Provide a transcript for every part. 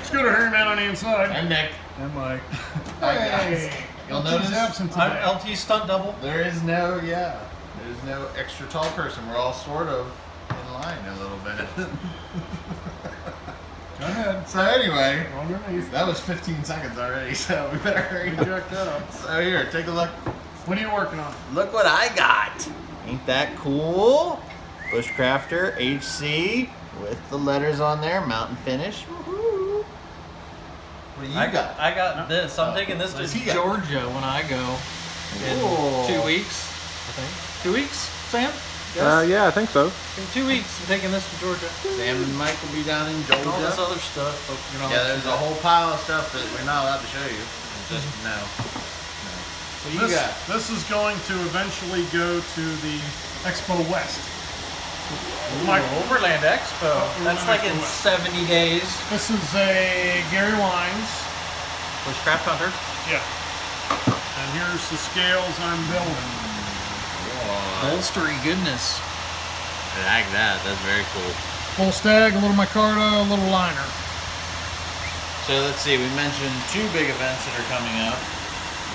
Scooter Hairyman on the inside. I'm Nick. And Mike. Hey. You'll notice I'm LT stunt double. there is no, there's no extra tall person. We're all sort of in line a little bit. Go ahead. So anyway, Underneath. that was 15 seconds already, so we better hurry. Jack that up. So here, take a look. What are you working on? Look what I got. Ain't that cool? Bushcrafter HC with the letters on there, Mountain Finish. Woohoo. What do you got? I got this. I'm taking this to Georgia when I go in 2 weeks. I think 2 weeks, Sam. Yes? Yeah, I think so. In 2 weeks, I'm taking this to Georgia. Sam and Mike will be down in Georgia. All this other stuff. You know, Yeah, there's a whole pile of stuff that we're not allowed to show you. Just no. What do you got? This is going to eventually go to the Expo West. Overland Expo. That's like in 70 days. This is a Gary Wines. Bushcraft Hunter. Yeah. And here's the scales I'm building. Bolstery goodness. I like that. That's very cool. Full stag, a little micarta, a little liner. So let's see. We mentioned 2 big events that are coming up.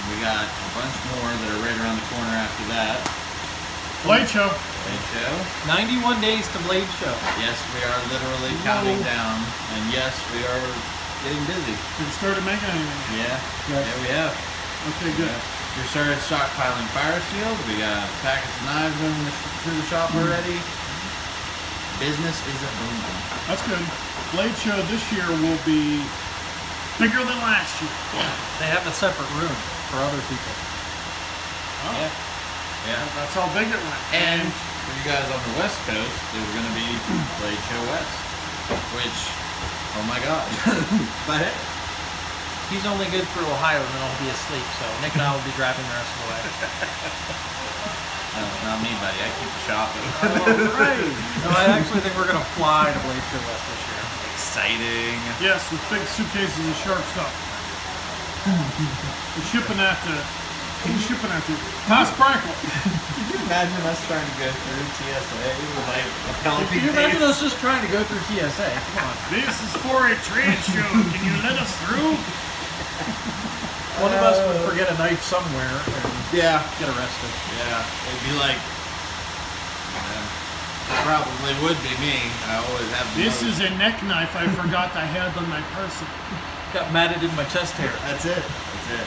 We got a bunch more that are right around the corner after that. Blade show. Blade show. 91 days to Blade Show. Yes, we are literally counting down. And yes, we are getting busy. Have you started making anything? Yeah. Yes. Yeah, we have. Okay, good. Yeah. We started stockpiling fire steel. We got packets of knives going through the shop already. Business is a booming. That's good. Blade show this year will be bigger than last year. They have a separate room for other people. Oh. Yeah. Yeah. That's how big it went. And for you guys on the West Coast, there's going to be Blade Show West, which, oh my God. But hey. He's only good for Ohio, and then I'll be asleep. So Nick and I will be driving the rest of the way. No, not me, buddy. I keep the shop open. Right. No, I actually think we're gonna fly to Blade Show West this year. Exciting. Yes, with big suitcases of sharp stuff. We're shipping that to. Who's shipping that to? Todd Sprinkle. Can you imagine us trying to go through TSA with like a Pelican Can you imagine us just trying to go through TSA? Come on. This is for a trade show. Can you let us through? One of us would forget a knife somewhere and Yeah. get arrested. Yeah. It'd be like, it probably would be me. I always have the This is a neck knife I forgot I had on my person. Got matted in my chest hair. That's it. That's it.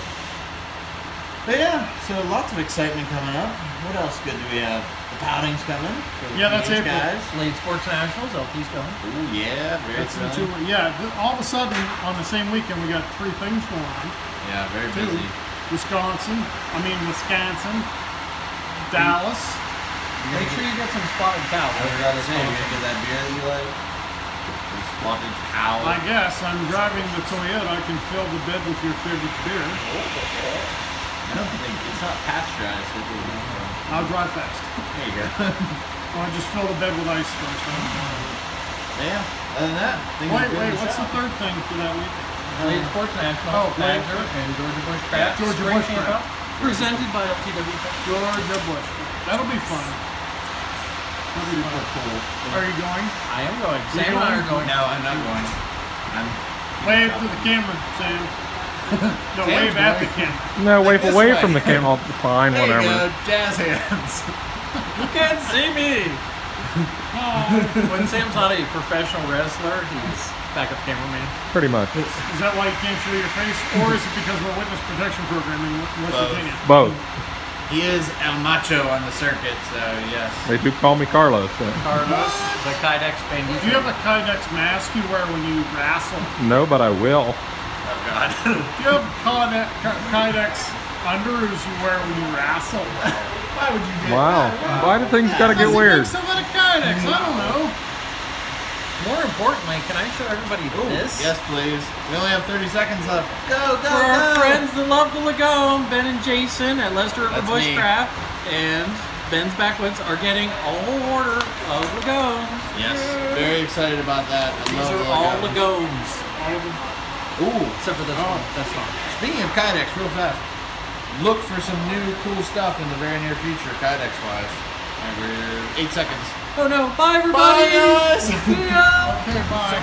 But yeah, so lots of excitement coming up. What else good do we have? The pouting's coming. For the Yeah, that's teenage April. guys. Blade Sports Nationals, LT's going. Ooh, yeah, very That's in exciting. 2 Yeah, all of a sudden on the same weekend we got 3 things going on. Yeah, very Two. busy. Wisconsin, Dallas. Make sure you get some spotted cow. I was about to say, you're gonna get that beer that you like? The spotted cow. I guess I'm driving the Toyota. I can fill the bed with your favorite beer. I don't think it's not pasteurized. I'll drive fast. There you go. Or I just fill the bed with ice first. Yeah. Other than that, things are good in Wait, the what's the shop. third thing for that week? Blade Sports Nationals, Blade. Badger, and Georgia Bushcraft. Georgia Spring Bushcraft. Camp-Out, presented by LTW. Georgia Bush. That'll be fun. That'll be fun. Cool. Are you going? I am going. You're Sam and I are going. No, I'm not going. I'm Wave to the camera, Sam. No, wave at the camera. No, wave this away way. from the camera. Fine, There you whatever. go, jazz hands. You can't see me. Oh, When Sam's not a professional wrestler, he's backup cameraman. Pretty much. is that why you can't show your face? Or is it because we're witness protection program in West Both. Virginia? Both. He is El Macho on the circuit, so yes. They do call me Carlos. So. Carlos, the Kydex bandit. Do you have a Kydex mask you wear when you wrestle? No, but I will. Oh God. Do you have Kydex underoos you wear when you wrestle? Why would you do Wow. that? Why do things gotta get weird? Some of the Kydex, I don't know. More importantly, can I show everybody this? Yes, please. We only have 30 seconds left. Go, go, For our go! friends that love the Lagone, Ben and Jason at Lester River That's me. Bushcraft and Ben's Backwoods are getting a whole order of Lagones. Yes, very excited about that. I These love are the all Lego. Lagones. Ooh, Except for this one. That's not. speaking of Kydex, real fast. Look for some new cool stuff in the very near future, Kydex-wise. We're 8 seconds. Oh no, bye everybody! Bye, guys! See ya! Okay, bye.